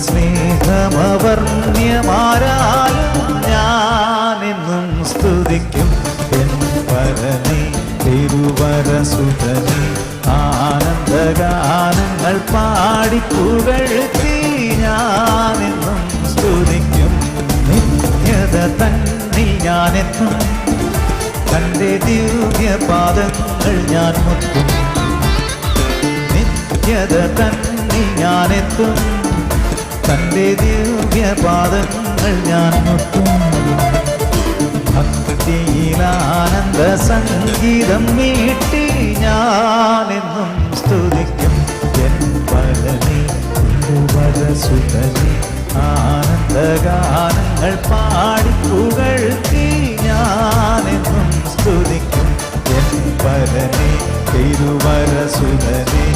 സ്നേഹമവർണ്യമാരാലും ഞാനെന്നും സ്തുതിക്കും എൻ പരനേ തിരുവരസുതനേ. ആനന്ദഗാനങ്ങൾ പാടിപ്പുകഴ്ത്തി ഞാനെന്നും സ്തുതിക്കും. നിത്യത തന്നിൽ ഞാനെത്തും, തൻ്റെ ദിവ്യപാദങ്ങൾ ഞാൻ മുത്തും. നിത്യത തന്നിൽ ഞാനെത്തും, തൻ്റെ ദിവ്യപാദങ്ങൾ ഞാൻ മുത്തും. ഭക്തിയിലാനന്ദ സംഗീതം മീട്ടി ഞാനെന്നും സ്തുതിക്കും എൻ പരനേ തിരുവരസുതനേ. ആനന്ദഗാനങ്ങൾ പാടിപ്പുകഴ്ത്തി ഞാനെന്നും സ്തുതിക്കും എൻ പരനേ തിരുവരസുതനേ.